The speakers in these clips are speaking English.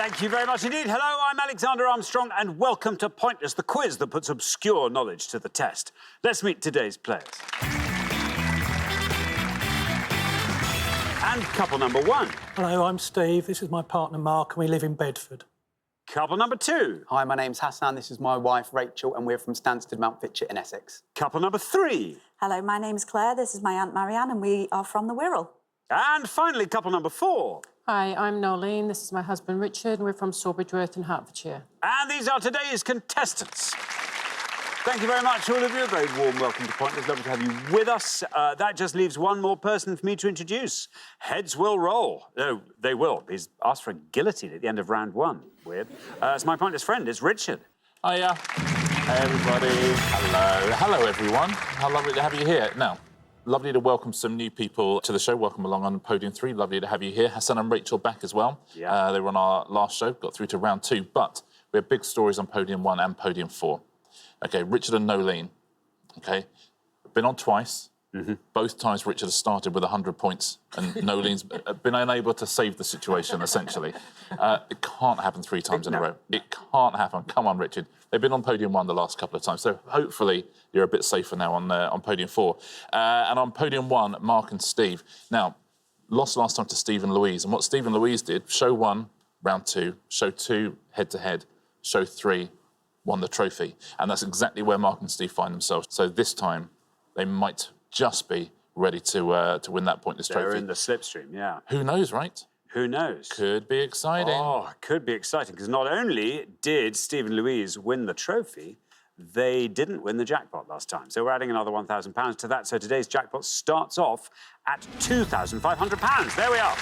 Thank you very much indeed. Hello, I'm Alexander Armstrong, and welcome to Pointless, the quiz that puts obscure knowledge to the test. Let's meet today's players. And couple number one. Hello, I'm Steve. This is my partner, Mark, and we live in Bedford. Couple number two. Hi, my name's Hassan. This is my wife, Rachel, and we're from Stansted, Mount Fitchet in Essex. Couple number three. Hello, my name's Claire. This is my Aunt Marianne, and we are from the Wirral. And finally, couple number four. Hi, I'm Nolene. This is my husband, Richard, and we're from Sawbridgeworth in Hertfordshire. And these are today's contestants. Thank you very much, all of you. A very warm welcome to Pointless. Lovely to have you with us. That just leaves one more person for me to introduce. Heads will roll. No, they will. He's asked for a guillotine at the end of round one. Weird. It's my Pointless friend. It's Richard. Hiya. Hey, everybody. Hello. Hello, everyone. How lovely to have you here. Now, lovely to welcome some new people to the show. Welcome along on Podium 3. Lovely to have you here. Hassan and Rachel back as well. Yeah. They were on our last show, got through to round 2, but we have big stories on Podium 1 and Podium 4. OK, Richard and Nolene, OK, been on twice. Both times Richard has started with 100 points and Nolene's been unable to save the situation, essentially. It can't happen 3 times in a row. It can't happen. Come on, Richard. They've been on Podium 1 the last couple of times, so hopefully you're a bit safer now on Podium 4. And on Podium 1, Mark and Steve. Now, lost last time to Steve and Louise, and what Steve and Louise did, show 1, round 2, show 2, head-to-head, show 3, won the trophy. And that's exactly where Mark and Steve find themselves. So this time, they might just be ready to win that Pointless trophy. They're in the slipstream, yeah. Who knows, right? Who knows? Could be exciting. Oh, could be exciting, because not only did Steve and Louise win the trophy, they didn't win the jackpot last time. So we're adding another £1,000 to that. So today's jackpot starts off at £2,500. There we are.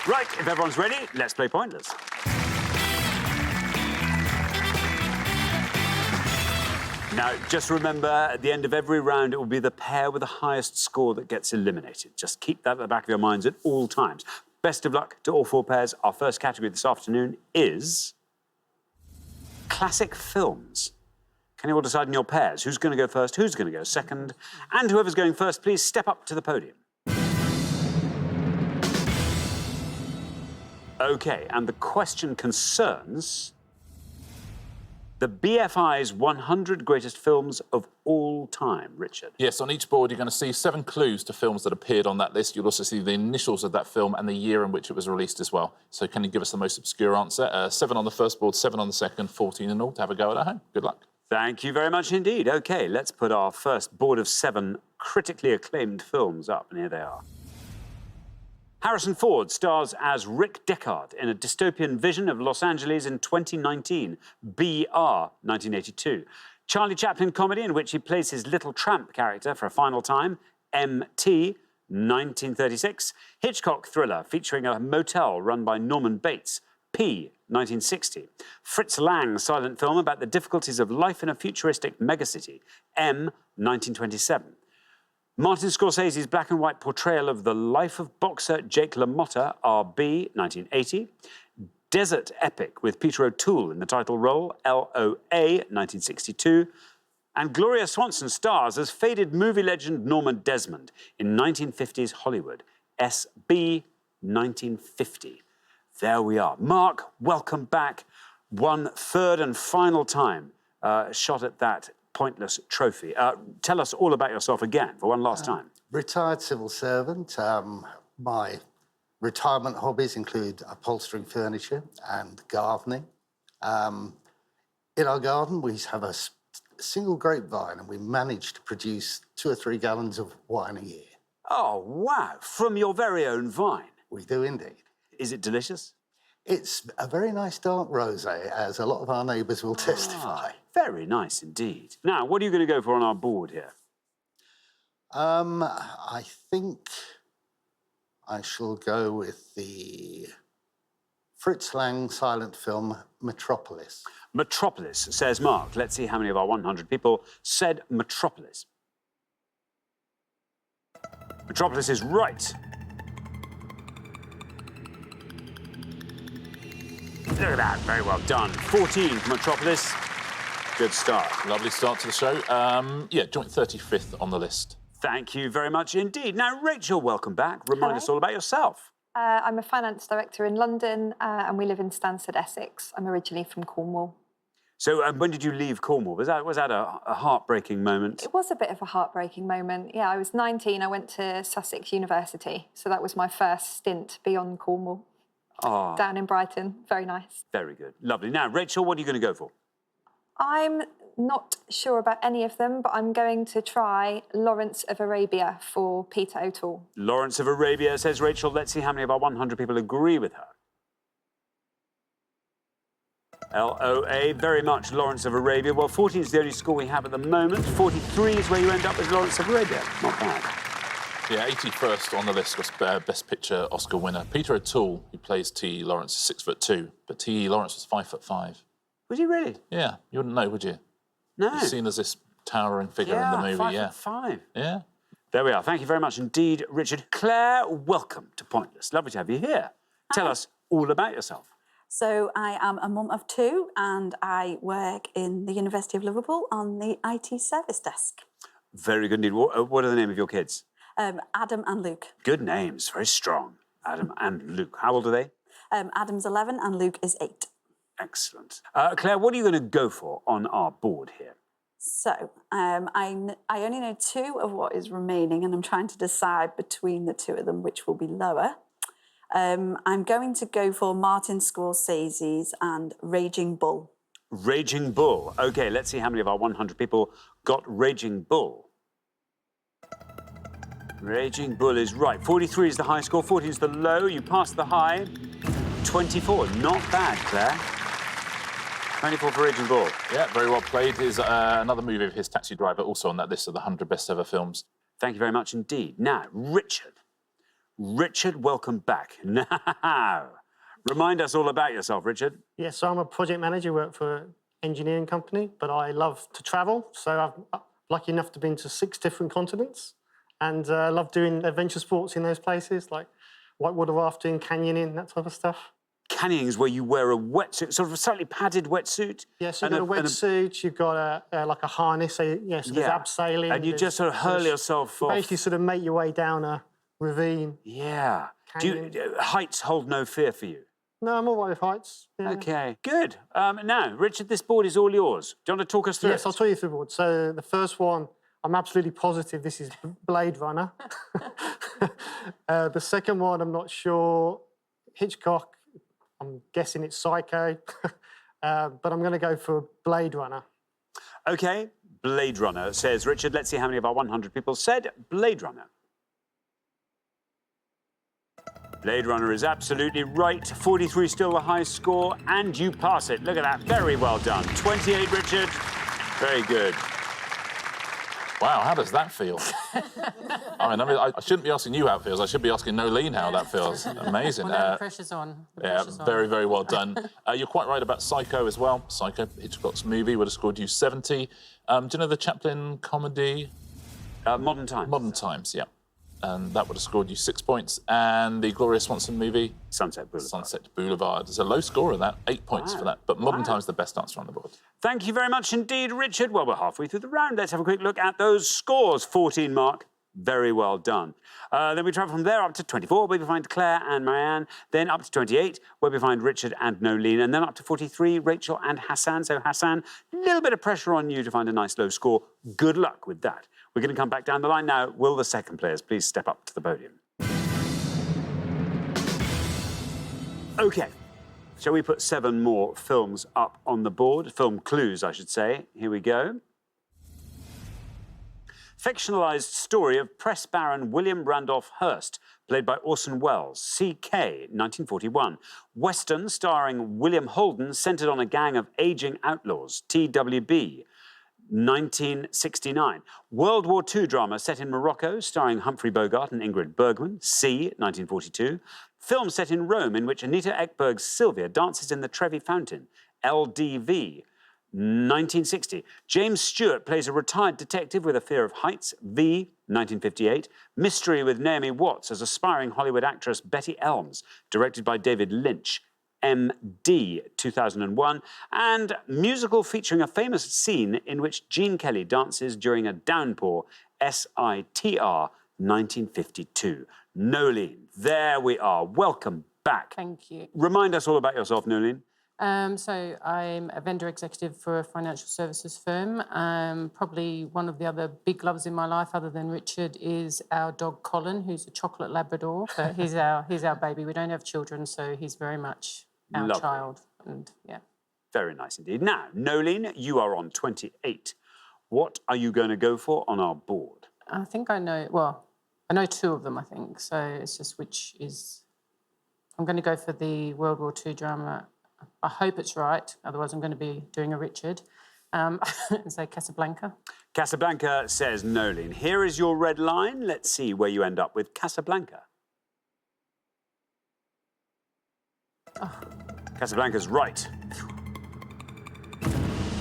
Right, if everyone's ready, let's play Pointless. Now, just remember, at the end of every round, it will be the pair with the highest score that gets eliminated. Just keep that at the back of your minds at all times. Best of luck to all 4 pairs. Our first category this afternoon is classic films. Can you all decide in your pairs who's going to go first, who's going to go second? And whoever's going first, please step up to the podium. OK, and the question concerns the BFI's 100 greatest films of all time, Richard. Yes, on each board you're going to see 7 clues to films that appeared on that list. You'll also see the initials of that film and the year in which it was released as well. So can you give us the most obscure answer? 7 on the first board, 7 on the second, 14 in all. To have a go at home. Good luck. Thank you very much indeed. OK, let's put our first board of 7 critically acclaimed films up, and here they are. Harrison Ford stars as Rick Deckard in a dystopian vision of Los Angeles in 2019, BR 1982. Charlie Chaplin comedy in which he plays his Little Tramp character for a final time, MT 1936. Hitchcock thriller featuring a motel run by Norman Bates, P 1960. Fritz Lang silent film about the difficulties of life in a futuristic megacity, M 1927. Martin Scorsese's black and white portrayal of the life of boxer Jake LaMotta, RB, 1980. Desert Epic with Peter O'Toole in the title role, LOA, 1962. And Gloria Swanson stars as faded movie legend Norman Desmond in 1950s Hollywood, SB, 1950. There we are. Mark, welcome back. One third and final time shot at that Pointless trophy. Tell us all about yourself again for one last time. Retired civil servant. My retirement hobbies include upholstering furniture and gardening. In our garden, we have a single grapevine and we manage to produce 2 or 3 gallons of wine a year. Oh, wow. From your very own vine. We do indeed. Is it delicious? It's a very nice dark rosé, as a lot of our neighbours will testify. Very nice indeed. Now, what are you going to go for on our board here? I think I shall go with the Fritz Lang silent film Metropolis. Metropolis, says Mark. Let's see how many of our 100 people said Metropolis. Metropolis is right. Look at that, very well done. 14 for Metropolis. Good start. Lovely start to the show. Yeah, joint 35th on the list. Thank you very much indeed. Now, Rachel, welcome back. Remind us all about yourself. I'm a finance director in London and we live in Stansted, Essex. I'm originally from Cornwall. So when did you leave Cornwall? Was that a heartbreaking moment? It was a bit of a heartbreaking moment. Yeah, I was 19. I went to Sussex University. So that was my first stint beyond Cornwall. Oh. Down in Brighton. Very nice. Very good. Lovely. Now, Rachel, what are you going to go for? I'm not sure about any of them, but I'm going to try Lawrence of Arabia for Peter O'Toole. Lawrence of Arabia, says Rachel. Let's see how many of our 100 people agree with her. LOA, very much Lawrence of Arabia. Well, 14 is the only score we have at the moment. 43 is where you end up with Lawrence of Arabia. Not bad. Yeah, 81st on the list was Best Picture Oscar winner. Peter O'Toole, who plays T. Lawrence, is 6'2", but T. Lawrence was 5'5". Was he really? Yeah, you wouldn't know, would you? No. He's seen as this towering figure in the movie. 5'5". Yeah. There we are. Thank you very much indeed, Richard. Claire, welcome to Pointless. Lovely to have you here. Tell us all about yourself. So I am a mum of 2 and I work in the University of Liverpool on the IT service desk. Very good indeed. What are the name of your kids? Adam and Luke. Good names, very strong. Adam and Luke. How old are they? Adam's 11 and Luke is 8. Excellent. Claire, what are you going to go for on our board here? So I only know 2 of what is remaining and I'm trying to decide between the 2 of them which will be lower. I'm going to go for Martin Scorsese's and Raging Bull. Raging Bull. OK, let's see how many of our 100 people got Raging Bull. Raging Bull is right. 43 is the high score, 14 is the low. You passed the high. 24, not bad, Claire. 24 for Raging Bull. Yeah, very well played. Is another movie of his, Taxi Driver, also on that list of the 100 best ever films. Thank you very much indeed. Now, Richard. Richard, welcome back. Now, remind us all about yourself, Richard. Yes, so I'm a project manager, work for an engineering company, but I love to travel. So I'm lucky enough to have been to 6 different continents and love doing adventure sports in those places, like whitewater rafting, canyoning, that type of stuff. Canyoning is where you wear a wetsuit, sort of a slightly padded wetsuit. Yes, you've got a wetsuit, you've got like a harness, so there's abseiling. And you just sort of hurl yourself off. Basically sort of make your way down a ravine. Yeah. Canyon. Heights hold no fear for you? No, I'm all right with heights. Yeah. OK, good. Now, Richard, this board is all yours. Do you want to talk us through it? Yes, I'll tell you through the board. So the first one, I'm absolutely positive this is Blade Runner. The second one, I'm not sure. Hitchcock, I'm guessing it's Psycho. But I'm going to go for Blade Runner. OK, Blade Runner, says Richard. Let's see how many of our 100 people said Blade Runner. Blade Runner is absolutely right. 43 still the high score, and you pass it. Look at that. Very well done. 28, Richard. Very good. Wow, how does that feel? I mean, I shouldn't be asking you how it feels. I should be asking Nolene how that feels. Amazing. Well, no, the pressure's on. Very, very well done. You're quite right about Psycho as well. Psycho, Hitchcock's movie, would have scored you 70. Do you know the Chaplin comedy? Modern Times. Modern Times, yeah. And that would have scored you 6 points. And the Gloria Swanson movie? Sunset Boulevard. Sunset Boulevard. There's a low score of that, 8 points for that. But Modern Times, the best answer on the board. Thank you very much indeed, Richard. Well, we're halfway through the round. Let's have a quick look at those scores. 14 mark. Very well done. Then we travel from there up to 24, where we find Claire and Marianne. Then up to 28, where we find Richard and Nolene. And then up to 43, Rachel and Hassan. So, Hassan, a little bit of pressure on you to find a nice low score. Good luck with that. We're going to come back down the line now. Will the second players please step up to the podium? OK. Shall we put 7 more films up on the board? Film clues, I should say. Here we go. Fictionalised story of press baron William Randolph Hearst, played by Orson Welles, C.K., 1941. Western starring William Holden, centred on a gang of ageing outlaws, T.W.B., 1969. World War II drama set in Morocco, starring Humphrey Bogart and Ingrid Bergman, C., 1942. Film set in Rome, in which Anita Ekberg's Sylvia dances in the Trevi Fountain, LDV, 1960. James Stewart plays a retired detective with a fear of heights, V, 1958. Mystery with Naomi Watts as aspiring Hollywood actress Betty Elms, directed by David Lynch, MD, 2001. And musical featuring a famous scene in which Gene Kelly dances during a downpour, SITR, 1952. Nolene, there we are. Welcome back. Thank you. Remind us all about yourself, Nolene. So I'm a vendor executive for a financial services firm. Probably one of the other big loves in my life, other than Richard, is our dog Colin, who's a chocolate Labrador. But he's our baby. We don't have children, so he's very much our Lovely. child. And yeah. Very nice indeed. Now, Nolene, you are on 28. What are you going to go for on our board? I think I know. Well, I know two of them. I think so. It's just which is. I'm going to go for the World War II drama. I hope it's right. Otherwise, I'm going to be doing a Richard. And say Casablanca. Casablanca says Nolene. Here is your red line. Let's see where you end up with Casablanca. Oh. Casablanca's right.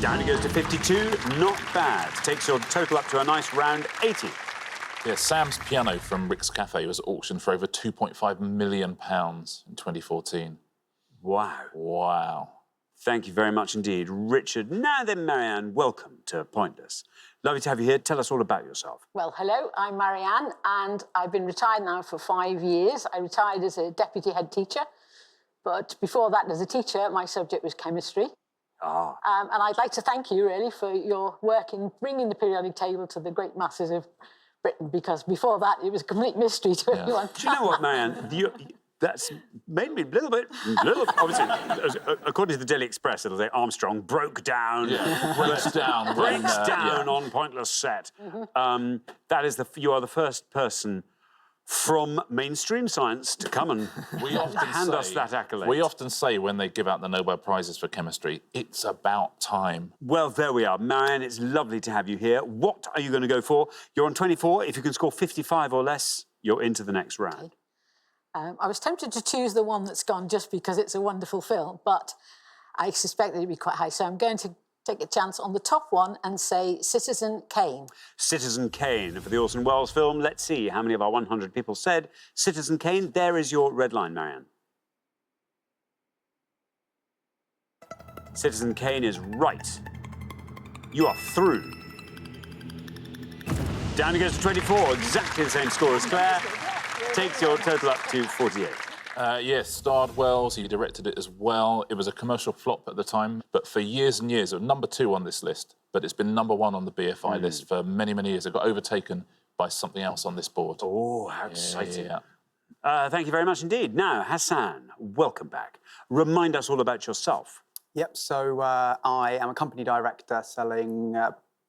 Down it goes to 52. Not bad. Takes your total up to a nice round 80. Yeah, Sam's piano from Rick's Cafe was auctioned for over £2.5 million in 2014. Wow. Wow. Thank you very much indeed, Richard. Now then, Marianne, welcome to Pointless. Lovely to have you here. Tell us all about yourself. Well, hello, I'm Marianne, and I've been retired now for 5 years. I retired as a deputy head teacher, but before that, as a teacher, my subject was chemistry. Ah. And I'd like to thank you, really, for your work in bringing the periodic table to the great masses of Britain, because before that, it was a complete mystery to everyone. Do you know what, Marianne? That's made me a little bit, obviously, according to the Daily Express, it'll say Armstrong broke down. Yeah, breaks down. Breaks down on Pointless set. That is you are the first person from mainstream science to come and hand us that accolade. We often say when they give out the Nobel Prizes for chemistry, it's about time. Well, there we are. Marianne, it's lovely to have you here. What are you going to go for? You're on 24. If you can score 55 or less, you're into the next round. Okay. I was tempted to choose the one that's gone just because it's a wonderful film, but I suspect that it'd be quite high. So I'm going to take a chance on the top one and say Citizen Kane. Citizen Kane for the Orson Welles film. Let's see how many of our 100 people said Citizen Kane. There is your red line, Marianne. Citizen Kane is right. You are through. Down it goes to 24, exactly the same score as Claire. Takes your total up to 48. Yes, starred Wells, he directed it as well. It was a commercial flop at the time, but for years and years, it was #2 on this list, but it's been #1 on the BFI list for many, many years. It got overtaken by something else on this board. Oh, how exciting. Yeah. Thank you very much indeed. Now, Hassan, welcome back. Remind us all about yourself. Yep, so I am a company director selling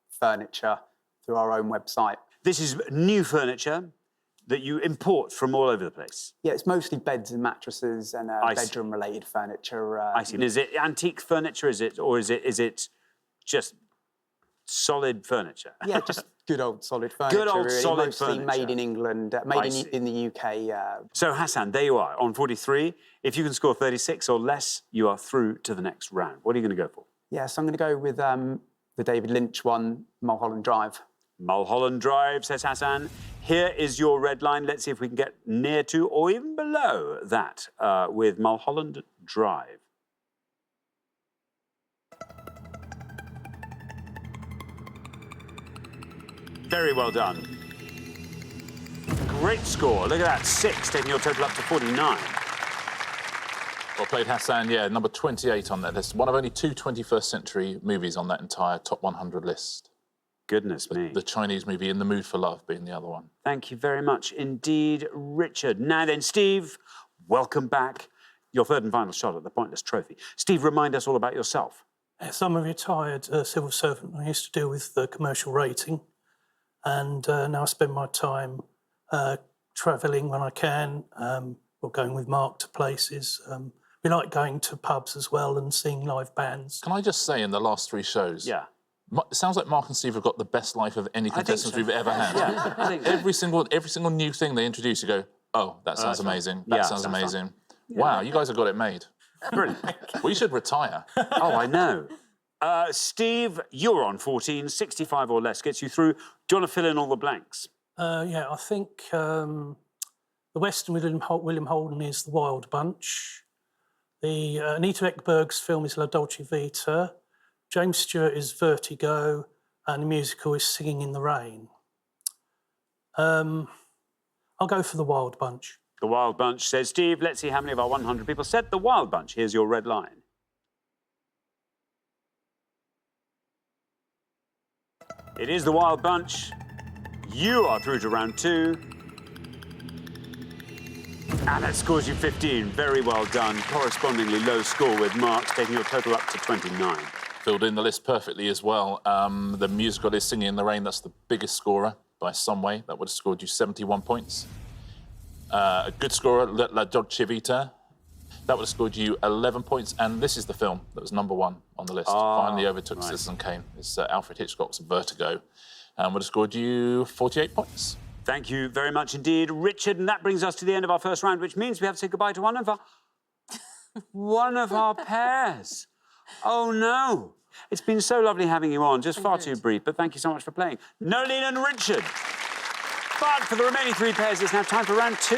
furniture through our own website. This is new furniture that you import from all over the place. Yeah, it's mostly beds and mattresses and bedroom-related furniture. I see. Is it antique furniture? Is it just solid furniture? Yeah, just good old solid furniture. Good old really. solid Mostly furniture. made in England, made in the UK. So Hassan, there you are on 43. If you can score 36 or less, you are through to the next round. What are you going to go for? Yeah, so I'm going to go with the David Lynch one, Mulholland Drive. Mulholland Drive, says Hassan. Here is your red line. Let's see if we can get near to or even below that with Mulholland Drive. Very well done. Great score. Look at that, 6, taking your total up to 49. Well played, Hassan. Yeah, number 28 on that list. One of only 2 21st century movies on that entire top 100 list. Goodness me. The Chinese movie In the Mood for Love being the other one. Thank you very much indeed, Richard. Now then, Steve, welcome back. Your third and final shot at the Pointless Trophy. Steve, remind us all about yourself. Yes, I'm a retired civil servant. I used to deal with commercial rating, and now I spend my time travelling when I can, or going with Mark to places. We like going to pubs as well and seeing live bands. Can I just say, in the last 3 shows, Yeah. It sounds like Mark and Steve have got the best life of any contestants we've ever had. Yeah, I think so. Every single new thing they introduce, you go, oh, that sounds amazing. That sounds amazing. Wow, you guys have got it made. Brilliant. We should retire. Oh, I know. Steve, you're on 14. 65 or less gets you through. Do you want to fill in all the blanks? Yeah, I think the Western William Holden is The Wild Bunch. The Anita Ekberg's film is La Dolce Vita. James Stewart is Vertigo, and the musical is Singing in the Rain. I'll go for the Wild Bunch. The Wild Bunch, says Steve. Let's see how many of our 100 people said the Wild Bunch. Here's your red line. It is the Wild Bunch. You are through to round 2. And that scores you 15. Very well done. Correspondingly low score with marks, taking your total up to 29. Filled in the list perfectly as well. The musical is Singing in the Rain. That's the biggest scorer by some way. That would have scored you 71 points. A good scorer, La Dolce Vita. That would have scored you 11 points. And this is the film that was #1 on the list. Finally overtook Citizen Kane. It's Alfred Hitchcock's Vertigo. And would have scored you 48 points. Thank you very much indeed, Richard. And that brings us to the end of our first round, which means we have to say goodbye to one of our pairs. Oh, no. It's been so lovely having you on. Just far too brief, but thank you so much for playing. Nolene and Richard. But for the remaining 3 pairs, it's now time for round 2.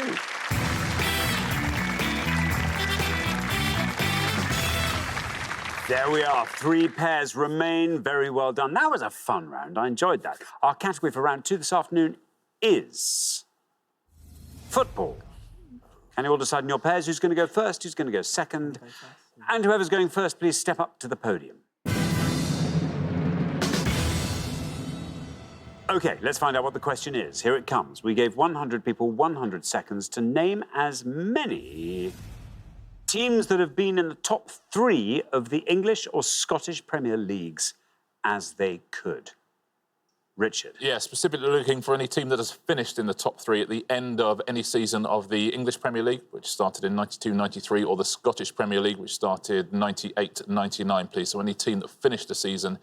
There we are. 3 pairs remain. Very well done. That was a fun round. I enjoyed that. Our category for round 2 this afternoon is football. Can you all decide in your pairs who's going to go first, who's going to go second? And whoever's going first, please step up to the podium. OK, let's find out what the question is. Here it comes. We gave 100 people 100 seconds to name as many teams that have been in the top 3 of the English or Scottish Premier Leagues as they could. Richard. Yeah, specifically looking for any team that has finished in the top 3 at the end of any season of the English Premier League, which started in 92-93, or the Scottish Premier League, which started 98-99, please. So any team that finished the season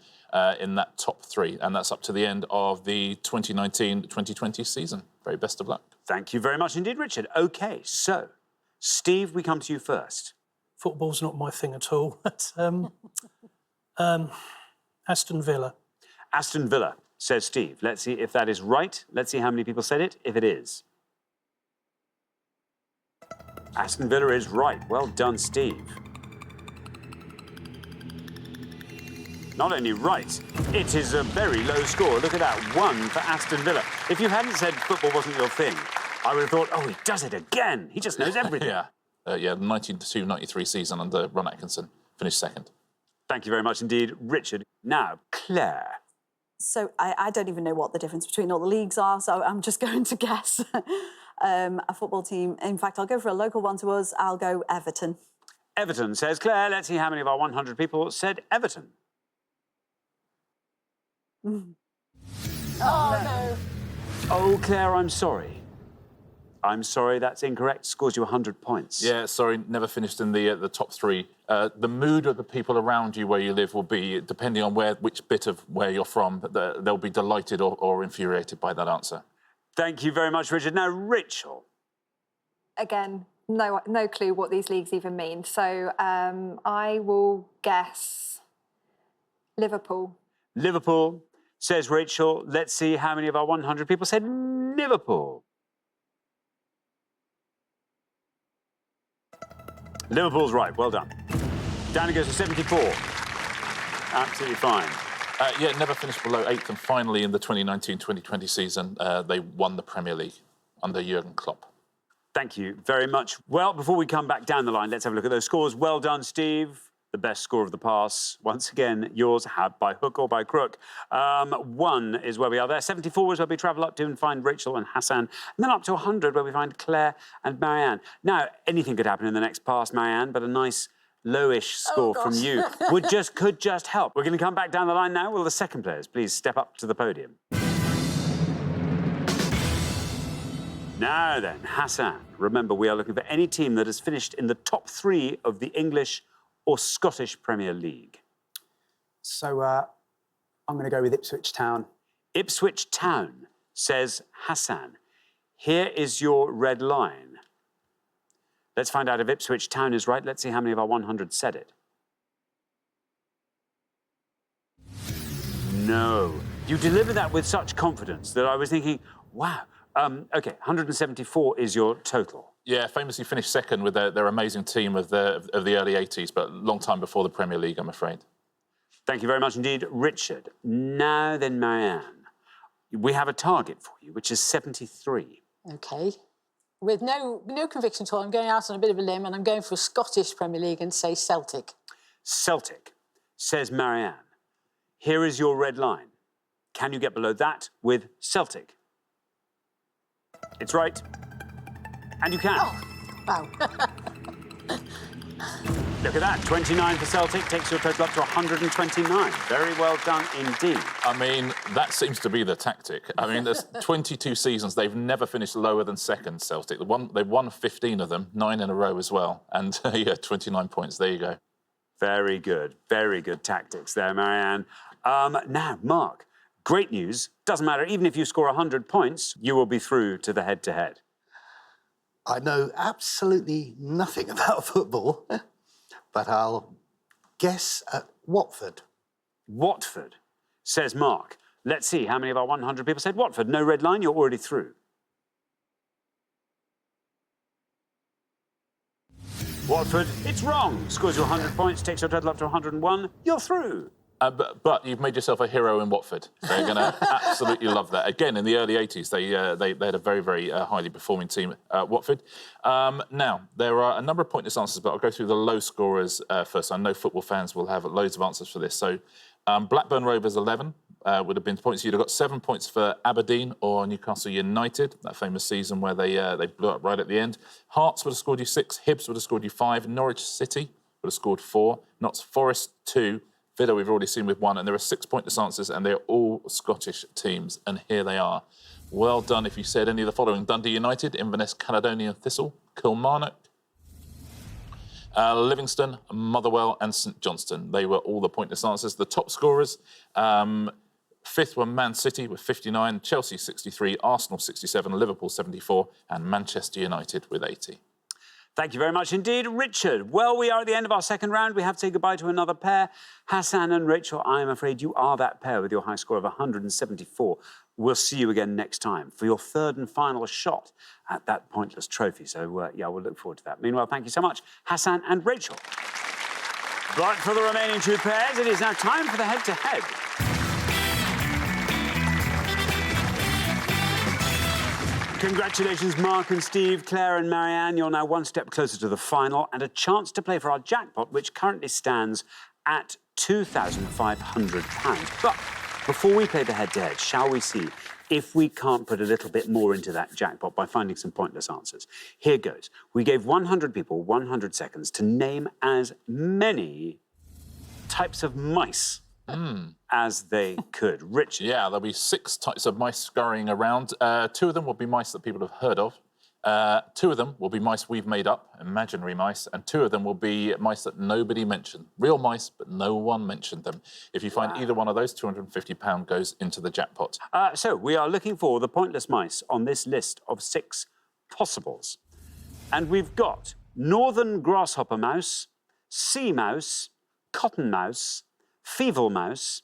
in that top 3, and that's up to the end of the 2019-2020 season. Very best of luck. Thank you very much indeed, Richard. OK, so, Steve, we come to you first. Football's not my thing at all. But, Aston Villa. Aston Villa, says Steve. Let's see if that is right. Let's see how many people said it, if it is. Aston Villa is right. Well done, Steve. Not only right, it is a very low score. Look at that, 1 for Aston Villa. If you hadn't said football wasn't your thing, I would have thought, oh, he does it again. He just knows everything. Yeah, the 92-93 season under Ron Atkinson, finished second. Thank you very much indeed, Richard. Now, Claire. So I don't even know what the difference between all the leagues are, so I'm just going to guess a football team. In fact, I'll go for a local one to us. I'll go Everton. Everton, says Claire. Let's see how many of our 100 people said Everton. Oh, no. Oh, Claire, I'm sorry. I'm sorry, that's incorrect. Scores you 100 points. Yeah, sorry, never finished in the top 3. The mood of the people around you where you live will be, depending on which bit of where you're from, they'll be delighted or infuriated by that answer. Thank you very much, Richard. Now, Rachel. Again, no clue what these leagues even mean. So I will guess Liverpool. Liverpool, says Rachel. Let's see how many of our 100 people said Liverpool. Liverpool's right. Well done. Down it goes to 74. Absolutely fine. Yeah, never finished below 8th, and finally in the 2019-2020 season, they won the Premier League under Jurgen Klopp. Thank you very much. Well, before we come back down the line, let's have a look at those scores. Well done, Steve. The best score of the pass. Once again, yours, by hook or by crook. 1 is where we are there. 74 is where we travel up to and find Rachel and Hassan. And then up to 100 where we find Claire and Marianne. Now, anything could happen in the next pass, Marianne, but a nice lowish score from you could just help. We're going to come back down the line now. Will the second players please step up to the podium? Now then, Hassan, remember we are looking for any team that has finished in the top 3 of the English or Scottish Premier League. So I'm going to go with Ipswich Town. Ipswich Town, says Hassan. Here is your red line. Let's find out if Ipswich Town is right. Let's see how many of our 100 said it. No. You deliver that with such confidence that I was thinking, wow. OK, 174 is your total. Yeah, famously finished second with their amazing team of the early 80s, but a long time before the Premier League, I'm afraid. Thank you very much indeed, Richard. Now then, Marianne, we have a target for you, which is 73. OK. with no conviction at all, I'm going out on a bit of a limb and I'm going for Scottish Premier League and say Celtic. Celtic, says Marianne. Here is your red line. Can you get below that with Celtic? It's right. And you can. Oh, wow. Look at that. 29 for Celtic takes your total up to 129. Very well done indeed. I mean, that seems to be the tactic. I mean, there's 22 seasons. They've never finished lower than second, Celtic. They've won 15 of them, 9 in a row as well. And, yeah, 29 points. There you go. Very good. Very good tactics there, Marianne. Now, Mark, great news. Doesn't matter. Even if you score 100 points, you will be through to the head-to-head. I know absolutely nothing about football, but I'll guess at Watford. Watford, says Mark. Let's see how many of our 100 people said Watford. No red line, you're already through. Watford, it's wrong. Scores you 100 points, takes your total up to 101. You're through. But you've made yourself a hero in Watford. They're going to absolutely love that. Again, in the early 80s, they had a very, very highly performing team at Watford. Now, there are a number of pointless answers, but I'll go through the low scorers first. I know football fans will have loads of answers for this. So Blackburn Rovers 11 would have been points. You'd have got 7 points for Aberdeen or Newcastle United, that famous season where they blew up right at the end. Hearts would have scored you 6. Hibs would have scored you 5. Norwich City would have scored 4. Notts Forest 2. Villa we've already seen with 1, and there are 6 pointless answers, and they're all Scottish teams, and here they are. Well done if you said any of the following. Dundee United, Inverness Caledonian Thistle, Kilmarnock, Livingston, Motherwell and St Johnstone. They were all the pointless answers. The top scorers, 5th were Man City with 59, Chelsea 63, Arsenal 67, Liverpool 74, and Manchester United with 80. Thank you very much indeed, Richard. Well, we are at the end of our second round. We have to say goodbye to another pair. Hassan and Rachel, I am afraid you are that pair with your high score of 174. We'll see you again next time for your third and final shot at that pointless trophy. So, yeah, we'll look forward to that. Meanwhile, thank you so much, Hassan and Rachel. But for the remaining 2 pairs, it is now time for the head-to-head. Congratulations, Mark and Steve, Claire and Marianne. You're now 1 step closer to the final and a chance to play for our jackpot, which currently stands at £2,500. But before we play the head-to-head, shall we see if we can't put a little bit more into that jackpot by finding some pointless answers? Here goes. We gave 100 people 100 seconds to name as many types of mice as they could. Richard? Yeah, there'll be 6 types of mice scurrying around. 2 of them will be mice that people have heard of. 2 of them will be mice we've made up, imaginary mice, and 2 of them will be mice that nobody mentioned. Real mice, but no one mentioned them. If you find either one of those, £250 goes into the jackpot. So we are looking for the pointless mice on this list of 6 possibles. And we've got northern grasshopper mouse, sea mouse, cotton mouse, feeble mouse,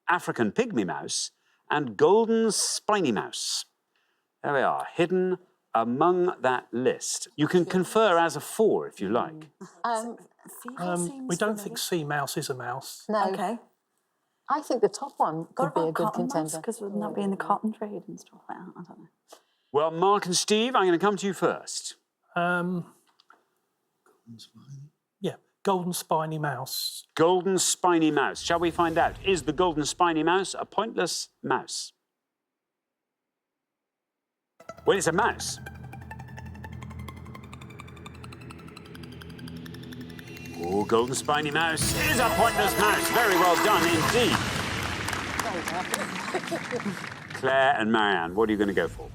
African pygmy mouse, and golden spiny mouse. There we are, hidden among that list. You can confer as a 4 if you like. We don't think sea mouse is a mouse. No. OK. I think the top one could be a good contender. Because wouldn't that be in the cotton trade and stuff like that? I don't know. Well, Mark and Steve, I'm going to come to you first. Yeah, golden spiny mouse. Golden spiny mouse. Shall we find out? Is the golden spiny mouse a pointless mouse? Well, it's a mouse. Oh, golden spiny mouse is a pointless mouse. Very well done indeed. Claire and Marianne, what are you going to go for?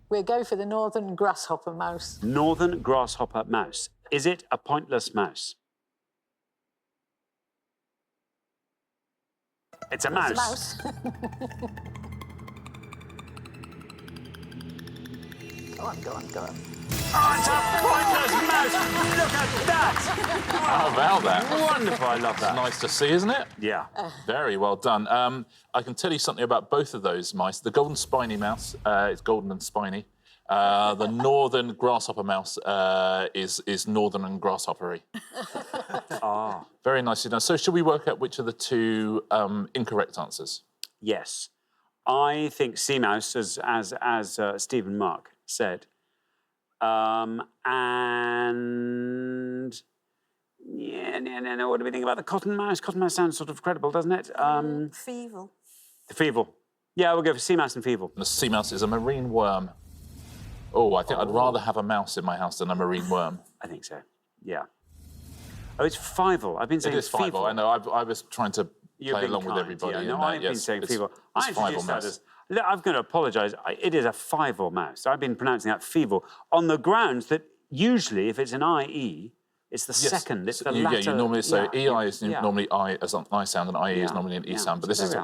We'll go for the northern grasshopper mouse. Northern grasshopper mouse. Is it a pointless mouse? It's a mouse. It's a mouse. Go on. Oh, it's a pointless mouse! Look at that! How about that? Wonderful, I love that. It's nice to see, isn't it? Yeah. Very well done. I can tell you something about both of those mice. The golden spiny mouse is golden and spiny. The northern grasshopper mouse is northern and grasshoppery. Very nicely done. So should we work out which are the 2 incorrect answers? Yes. I think sea mouse, as Steve and Mark said, And yeah, no. What do we think about the cotton mouse? Cotton mouse sounds sort of credible, doesn't it? Feeble. The feeble. Yeah, we'll go for sea mouse and feeble. The sea mouse is a marine worm. Oh, I think I'd rather have a mouse in my house than a marine worm. I think so. Yeah. Oh, it's feeble. I've been saying It is feeble. I know. I was trying to play along with everybody. Yeah, no, I've been saying feeble. I It's feeble introduced that mouse. as... Look, I'm going to apologise. It is a feeble mouse. I've been pronouncing that feeble on the grounds that usually, if it's an IE, it's the second. It's the latter. Yeah, you normally say EI is yeah. normally I as an I sound, and IE is normally an E sound. But this is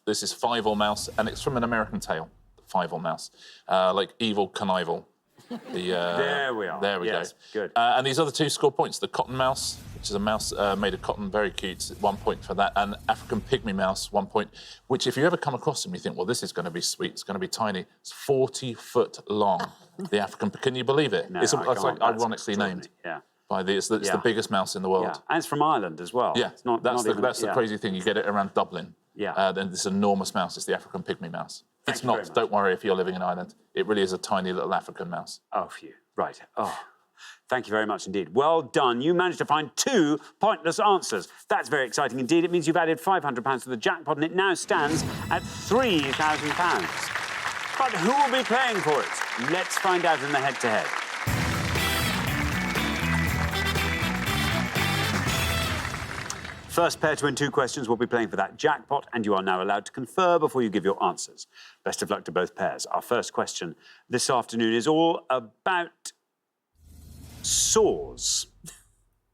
this is Fievel mouse, and it's from an American tale. Fievel mouse, like Evil Knievel. There we are. There we go. Good. And these other two score points. The cotton mouse, which is a mouse made of cotton, very cute, 1 point for that. And African pygmy mouse, 1 point, which if you ever come across them, you think, well, this is going to be sweet, it's going to be tiny. It's 40 foot long, the African, can you believe it? No, it's I like can't. ironically named. Yeah. By it's the biggest mouse in the world. Yeah. And it's from Ireland as well. Yeah, It's not, that's not the crazy thing. You get it around Dublin. Yeah. Then this enormous mouse is the African pygmy mouse. Thank It's you very not. much. Don't worry if you're living in Ireland. It really is a tiny little African mouse. Oh, phew. Right. Oh, thank you very much indeed. Well done. You managed to find 2 pointless answers. That's very exciting indeed. It means you've added £500 to the jackpot, and it now stands at £3,000. But who will be playing for it? Let's find out in the head-to-head. First pair to win 2 questions will be playing for that jackpot, and you are now allowed to confer before you give your answers. Best of luck to both pairs. Our first question this afternoon is all about saws.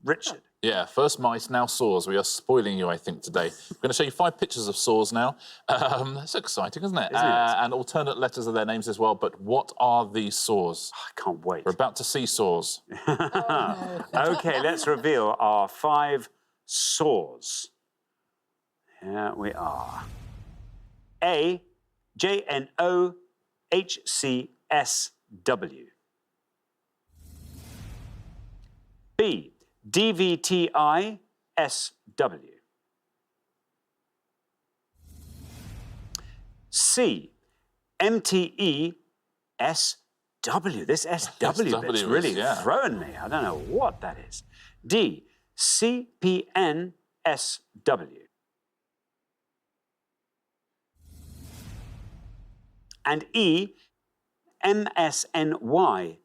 Richard. Yeah, first mice, now saws. We are spoiling you, I think, today. We're going to show you 5 pictures of saws now. That's exciting, isn't it? And alternate letters of their names as well. But what are these saws? I can't wait. We're about to see saws. OK, let's reveal our 5 saws. Here we are. A, JNOHCSW. B, DVTISW. C, MTESW. This SW bit's really throwing me. I don't know what that is. D, CPNSW. And E, MSNYSW.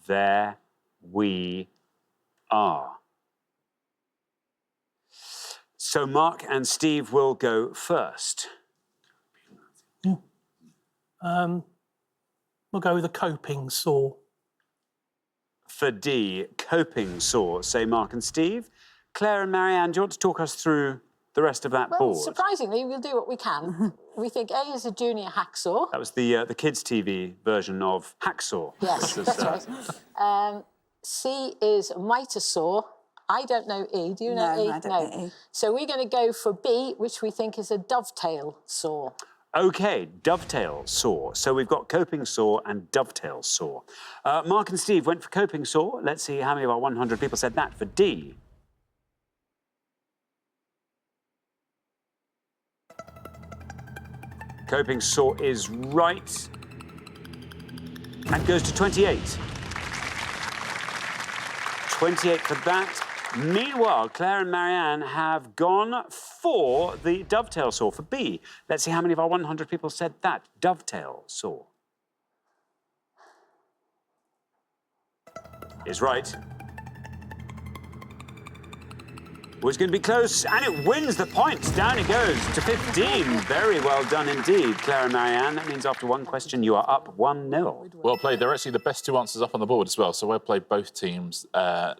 There we are. So Mark and Steve will go first. We'll go with a coping saw. For D, coping saw, say Mark and Steve. Claire and Marianne, do you want to talk us through the rest of that Well, board? surprisingly, we'll do what we can. We think A is a junior hacksaw. That was the kids' TV version of Hacksaw. Yes, which was, that's right. C is a mitre saw. I don't know E. Do you know E? I don't know E. So we're going to go for B, which we think is a dovetail saw. OK, dovetail saw. So we've got coping saw and dovetail saw. Mark and Steve went for coping saw. Let's see how many of our 100 people said that. For D. Coping saw is right. And goes to 28. 28 for that. Meanwhile, Claire and Marianne have gone for the dovetail saw, for B. Let's see how many of our 100 people said that. Dovetail saw. Is right. Was going to be close, and it wins the points. Down it goes to 15. Very well done indeed, Claire and Marianne. That means after 1 question, you are up 1-0. Well played. They're actually the best 2 answers up on the board as well, so well played both teams. I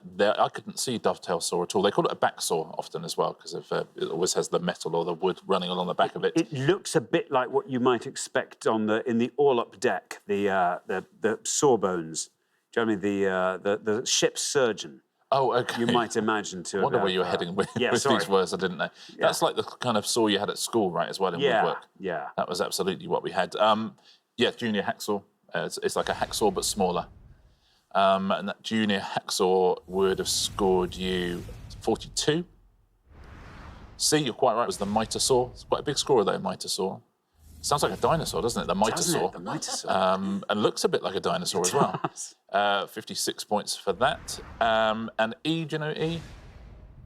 couldn't see dovetail saw at all. They call it a back saw often as well, because it always has the metal or the wood running along the back of it. It looks a bit like what you might expect in the all-up deck, the sawbones. Do you know what I mean? The ship's surgeon. Oh, OK. You might imagine to. I wonder where you were heading with these words, I didn't know. Yeah. That's like the kind of saw you had at school, right, as well, in woodwork. Yeah. That was absolutely what we had. Yeah, junior hacksaw. It's like a hacksaw, but smaller. And that junior hacksaw would have scored you 42. C, you're quite right, it was the mitosaur. It's quite a big scorer, though, mitosaur. Sounds like a dinosaur, doesn't it? The mitosaur. Doesn't it? The mitosaur. And looks a bit like a dinosaur as well. 56 points for that. And E, do you know E?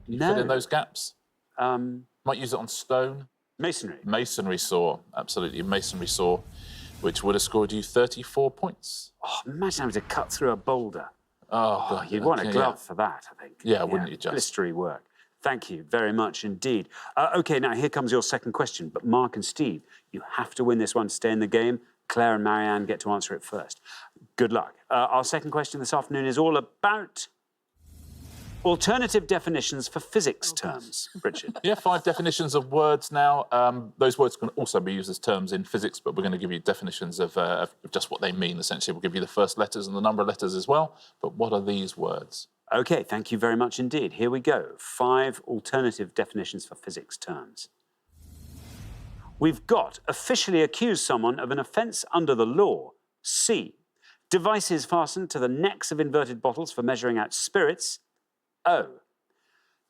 Can you fill in those gaps? Might use it on stone. Masonry. Masonry saw, absolutely. Masonry saw, which would have scored you 34 points. Oh, imagine having to cut through a boulder. Oh, God. You'd want a glove for that, I think. Yeah, wouldn't you just? Blistery work. Thank you very much indeed. OK, now here comes your second question. But Mark and Steve, you have to win this one to stay in the game. Claire and Marianne get to answer it first. Good luck. Our second question this afternoon is all about alternative definitions for physics terms. Richard. Yeah, 5 definitions of words now. Those words can also be used as terms in physics, but we're going to give you definitions of just what they mean, essentially. We'll give you the first letters and the number of letters as well. But what are these words? OK, thank you very much indeed. Here we go. 5 alternative definitions for physics terms. We've got officially accuse someone of an offence under the law. C. Devices fastened to the necks of inverted bottles for measuring out spirits. O.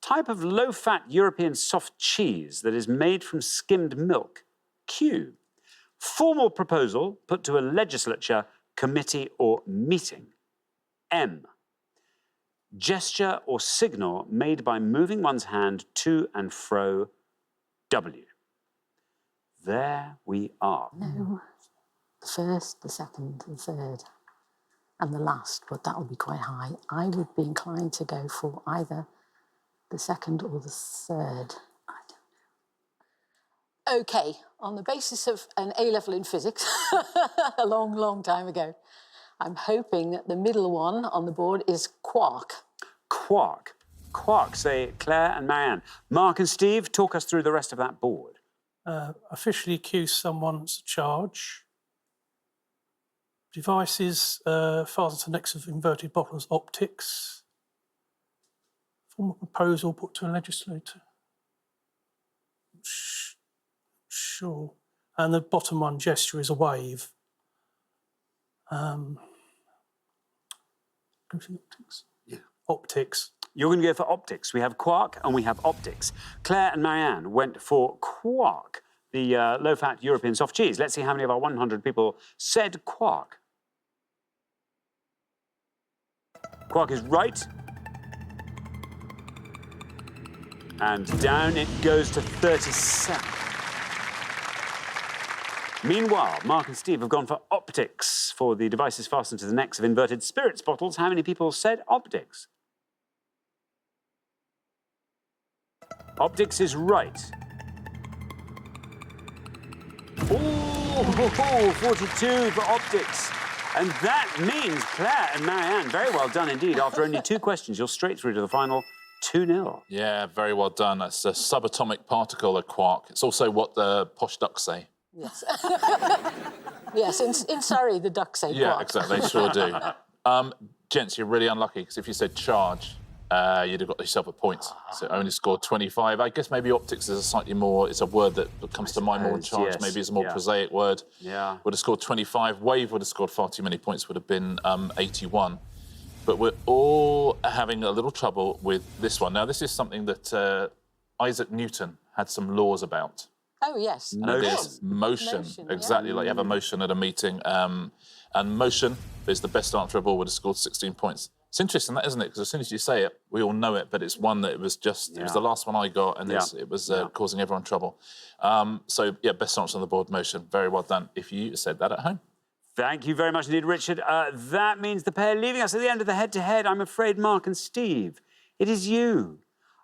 Type of low-fat European soft cheese that is made from skimmed milk. Q. Formal proposal put to a legislature, committee or meeting. M. Gesture or signal made by moving one's hand to and fro. W. There we are. No. The first, the second, the third, and the last, but that would be quite high. I would be inclined to go for either the second or the third. I don't know. OK, on the basis of an A-level in physics, a long, long time ago, I'm hoping that the middle one on the board is quark. Quark. Quark, say Claire and Marianne. Mark and Steve, talk us through the rest of that board. Officially accuse someone's charge. Devices fastened to necks of inverted bottles, optics. Formal proposal put to a legislator. Sure. And the bottom one, gesture, is a wave. Go for the optics? Yeah. Optics. You're going to go for optics. We have quark and we have optics. Claire and Marianne went for quark, the low-fat European soft cheese. Let's see how many of our 100 people said quark. Quark is right. And down it goes to 37. Meanwhile, Mark and Steve have gone for optics for the devices fastened to the necks of inverted spirits bottles. How many people said optics? Optics is right. Oh, 42 for optics. And that means Claire and Marianne, very well done indeed. After only 2 questions, you're straight through to the final 2-0. Yeah, very well done. That's a subatomic particle, a quark. It's also what the posh ducks say. Yes. Yes, in Surrey, the ducks say quark. Yeah, exactly, they sure do. Gents, you're really unlucky, because if you said charge, you'd have got yourself a point. So only scored 25. I guess maybe optics is a slightly more, it's a word that comes to mind more than charge. Yes. Maybe it's a more prosaic word. Yeah. Would have scored 25. Wave would have scored far too many points, would have been 81. But we're all having a little trouble with this one. Now, this is something that Isaac Newton had some laws about. Oh, yes. Motion. Exactly, like you have a motion at a meeting. And motion is the best answer of all, would have scored 16 points. It's interesting, that, isn't it? Because as soon as you say it, we all know it, but it's one that it was just, it was the last one I got, and it was causing everyone trouble. So, yeah, best answer on the board, motion. Very well done. If you said that at home. Thank you very much indeed, Richard. That means the pair leaving us at the end of the head-to-head, I'm afraid, Mark and Steve. It is you.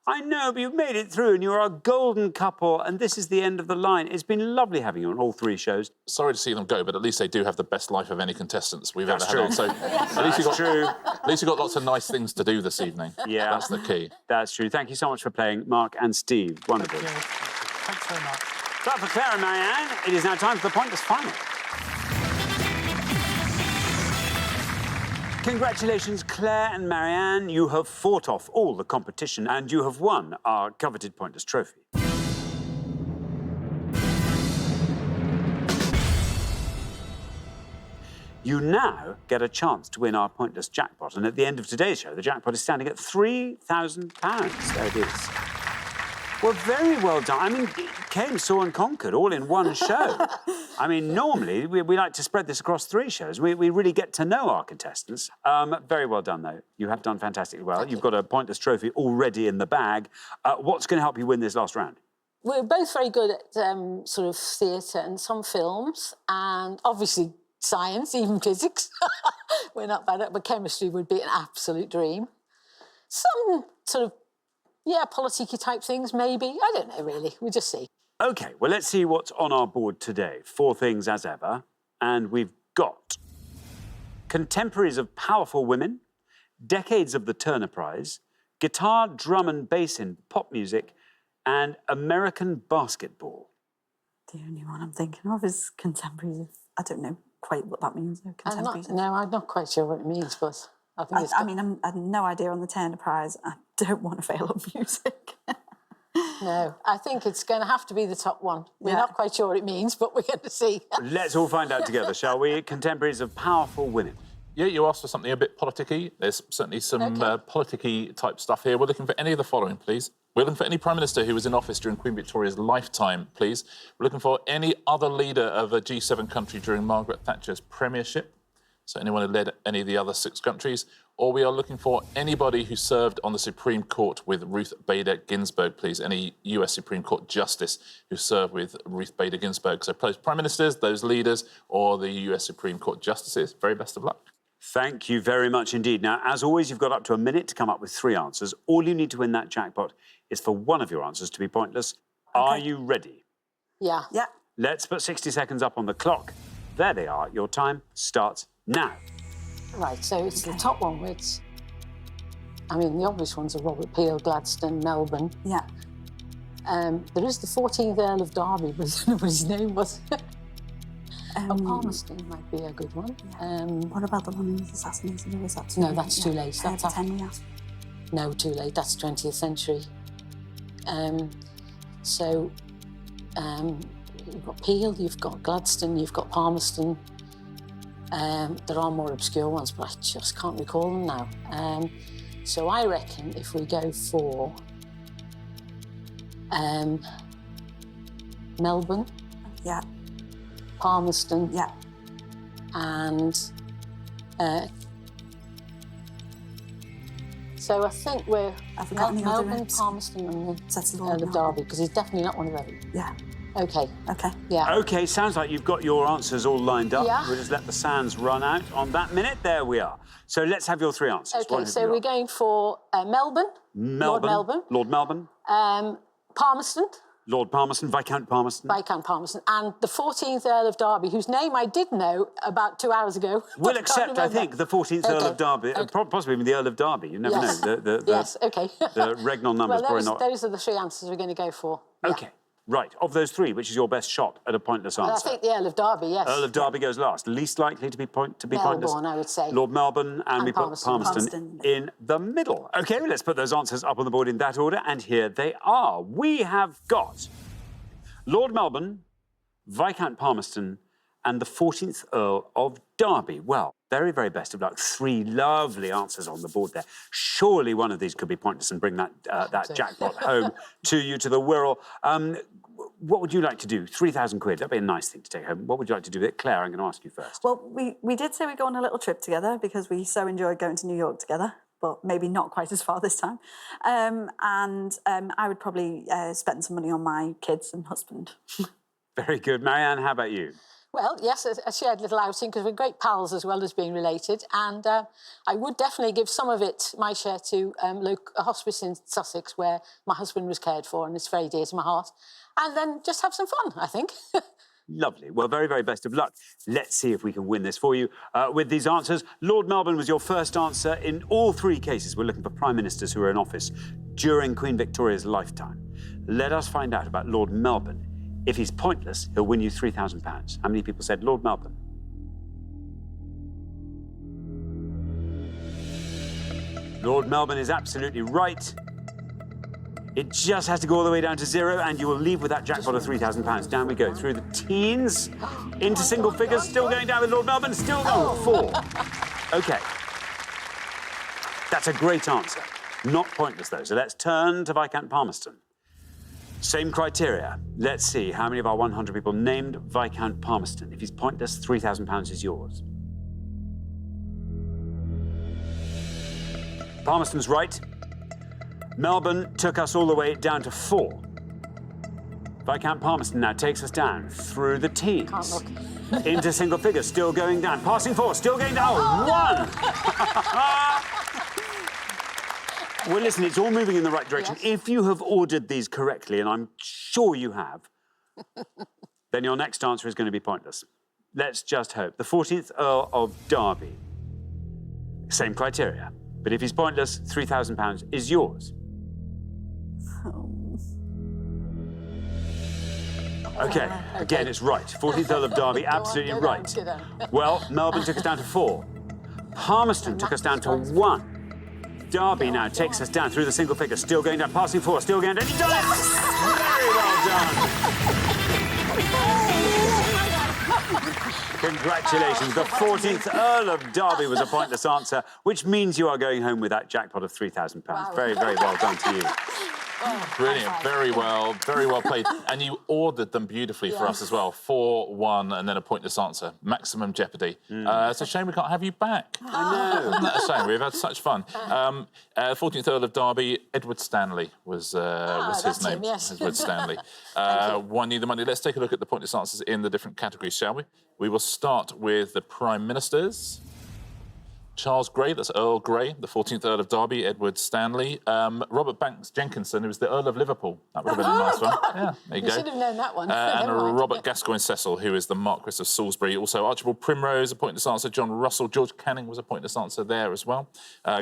I know, but you've made it through and you're a golden couple, and this is the end of the line. It's been lovely having you on all 3 shows. Sorry to see them go, but at least they do have the best life of any contestants we've ever had on. So That's at least true. At least you've got lots of nice things to do this evening. Yeah. That's the key. That's true. Thank you so much for playing, Mark and Steve. Wonderful. Thanks very much. But for Claire and Marianne, it is now time for the Pointless Final. Congratulations, Claire and Marianne. You have fought off all the competition and you have won our coveted Pointless Trophy. You now get a chance to win our Pointless Jackpot, and at the end of today's show, the jackpot is standing at £3,000. There it is. Well, very well done. I mean, it came, saw and conquered all in one show. I mean, normally we like to spread this across 3 shows. We really get to know our contestants. Very well done, though. You have done fantastically well. You've got a pointless trophy already in the bag. What's going to help you win this last round? We're both very good at sort of theatre and some films, and obviously science, even physics. We're not bad at it, but chemistry would be an absolute dream. Some sort of, politicky type things, maybe. I don't know, really. We'll just see. OK, well, let's see what's on our board today. 4 things as ever. And we've got contemporaries of powerful women, decades of the Turner Prize, guitar, drum and bass in pop music, and American basketball. The only one I'm thinking of is contemporaries of... I don't know quite what that means, though. Contemporaries. I'm not quite sure what it means, but I think it's... I mean, I have no idea on the Turner Prize. I don't want to fail on music. No, I think it's going to have to be the top one. We're not quite sure what it means, but we're going to see. Let's all find out together, shall we? Contemporaries of powerful women. Yeah, you asked for something a bit politicky. There's certainly some politicky type stuff here. We're looking for any of the following, please. We're looking for any Prime Minister who was in office during Queen Victoria's lifetime, please. We're looking for any other leader of a G7 country during Margaret Thatcher's premiership. So anyone who led any of the other 6 countries. Or we are looking for anybody who served on the Supreme Court with Ruth Bader Ginsburg, please. Any US Supreme Court justice who served with Ruth Bader Ginsburg. So those Prime Ministers, those leaders, or the US Supreme Court justices. Very best of luck. Thank you very much indeed. Now, as always, you've got up to a minute to come up with 3 answers. All you need to win that jackpot is for one of your answers to be pointless. Okay. Are you ready? Yeah. Yeah. Let's put 60 seconds up on the clock. There they are. Your time starts now. Right, so it's the top one, which... I mean, the obvious ones are Robert Peel, Gladstone, Melbourne. Yeah. There is the 14th Earl of Derby, but I don't know what his name was. Palmerston might be a good one. Yeah. What about the one who was assassinated? Or was that too no, late? that's too late. That's Herbert Henry asked. No, too late. That's 20th century. You've got Peel, you've got Gladstone, you've got Palmerston. There are more obscure ones, but I just can't recall them now. So I reckon if we go for Melbourne. Yeah. Palmerston. Yeah. And so I think we're Melbourne, Palmerston, and the Earl of Derby, because he's definitely not one of those. Yeah. Okay. Okay. Yeah. OK, sounds like you've got your answers all lined up. Yeah. We'll just let the sands run out on that minute. There we are. So let's have your 3 answers. OK, so we're going for Melbourne. Lord Melbourne. Lord Melbourne. Palmerston. Lord Palmerston, Viscount Palmerston. Viscount Palmerston. And the 14th Earl of Derby, whose name I did know about 2 hours ago. We'll accept, I think, the 14th Earl of Derby. Possibly even the Earl of Derby. You never know. Yes, OK. The regnal numbers well, probably not... those are the 3 answers we're going to go for. OK. Right, of those 3, which is your best shot at a pointless answer? I think the Earl of Derby, yes. Earl of Derby goes last. Least likely to be pointless? Melbourne, I would say. Lord Melbourne, and we put Palmerston in the middle. OK, let's put those answers up on the board in that order, and here they are. We have got Lord Melbourne, Viscount Palmerston, and the 14th Earl of Derby. Well, very, very best of luck. 3 lovely answers on the board there. Surely one of these could be pointless and bring that jackpot home to you, to the Wirral. What would you like to do? 3,000 quid. That'd be a nice thing to take home. What would you like to do with it? Claire, I'm going to ask you first. Well, we did say we'd go on a little trip together because we so enjoyed going to New York together, but maybe not quite as far this time. I would probably spend some money on my kids and husband. Very good. Marianne, how about you? Well, yes, a shared little outing, because we're great pals as well as being related. And I would definitely give some of it, my share, to a hospice in Sussex where my husband was cared for, and it's very dear to my heart. And then just have some fun, I think. Lovely. Well, very, very best of luck. Let's see if we can win this for you with these answers. Lord Melbourne was your first answer. In all 3 cases, we're looking for Prime Ministers who were in office during Queen Victoria's lifetime. Let us find out about Lord Melbourne. If he's pointless, he'll win you £3,000. How many people said Lord Melbourne? Lord Melbourne is absolutely right. It just has to go all the way down to 0, and you will leave with that jackpot of £3,000. Down we go, through the teens, into single figures, still going down with Lord Melbourne, still going 4. OK. That's a great answer. Not pointless, though. So let's turn to Viscount Palmerston. Same criteria. Let's see how many of our 100 people named Viscount Palmerston. If he's pointless, £3,000 is yours. Palmerston's right. Melbourne took us all the way down to 4. Viscount Palmerston now takes us down through the teens. Can't look. Into single figures, still going down. Passing 4, still going down. Oh, 1! Well, listen, it's all moving in the right direction. Yes. If you have ordered these correctly, and I'm sure you have, then your next answer is going to be pointless. Let's just hope. The 14th Earl of Derby. Same criteria. But if he's pointless, £3,000 is yours. OK, again, it's right. 14th Earl of Derby, absolutely go down, right. go down. Well, Melbourne took us down to 4. Palmerston took us down to 1. Derby now takes us down through the single figure, still going down, passing 4, still going down. He's done it! Very well done. Congratulations. The 14th Earl of Derby was a pointless answer, which means you are going home with that jackpot of £3,000. Wow. Very, very well done to you. Brilliant, very well played. And you ordered them beautifully for us as well. 4, 1, and then a pointless answer. Maximum jeopardy. It's a shame we can't have you back. I know. Isn't that a shame? We've had such fun. 14th Earl of Derby, Edward Stanley was his name. him, yes. Edward Stanley. Won you the money. Let's take a look at the pointless answers in the different categories, shall we? We will start with the Prime Ministers. Charles Grey, that's Earl Grey, the 14th Earl of Derby, Edward Stanley. Robert Banks Jenkinson, who was the Earl of Liverpool. That would have been a nice one. Yeah, there you go. should have known that one. And Never mind. Robert Gascoigne Cecil, who is the Marquis of Salisbury. Also, Archibald Primrose, a pointless answer. John Russell, George Canning was a pointless answer there as well.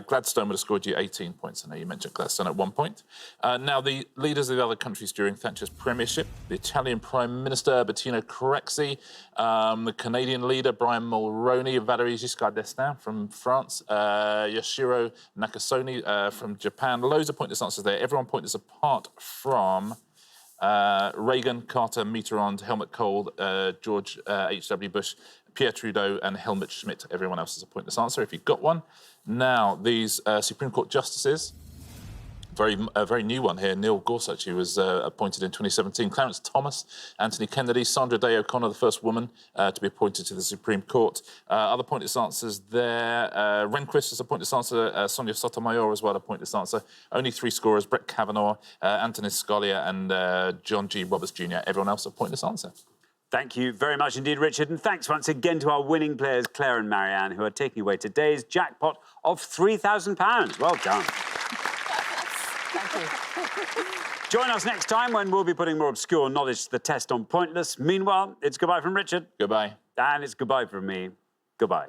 Gladstone would have scored you 18 points. I know you mentioned Gladstone at 1 point. Now, the leaders of the other countries during Thatcher's premiership, the Italian Prime Minister, Bettino Craxi, the Canadian leader, Brian Mulroney, Valéry Giscard d'Estaing from France, Yoshiro Nakasone from Japan. Loads of pointless answers there. Everyone pointless apart from Reagan, Carter, Mitterrand, Helmut Kohl, George H.W. Bush, Pierre Trudeau and Helmut Schmidt. Everyone else is a pointless answer if you've got one. Now, these Supreme Court justices. A very new one here, Neil Gorsuch, who was appointed in 2017. Clarence Thomas, Anthony Kennedy, Sandra Day O'Connor, the first woman to be appointed to the Supreme Court. Other pointless answers there. Rehnquist is a pointless answer. Sonia Sotomayor as well, a pointless answer. Only 3 scorers, Brett Kavanaugh, Antonin Scalia and John G. Roberts Jr. Everyone else a pointless answer. Thank you very much indeed, Richard. And thanks once again to our winning players, Claire and Marianne, who are taking away today's jackpot of £3,000. Well done. Join us next time when we'll be putting more obscure knowledge to the test on Pointless. Meanwhile, it's goodbye from Richard. Goodbye. And it's goodbye from me. Goodbye.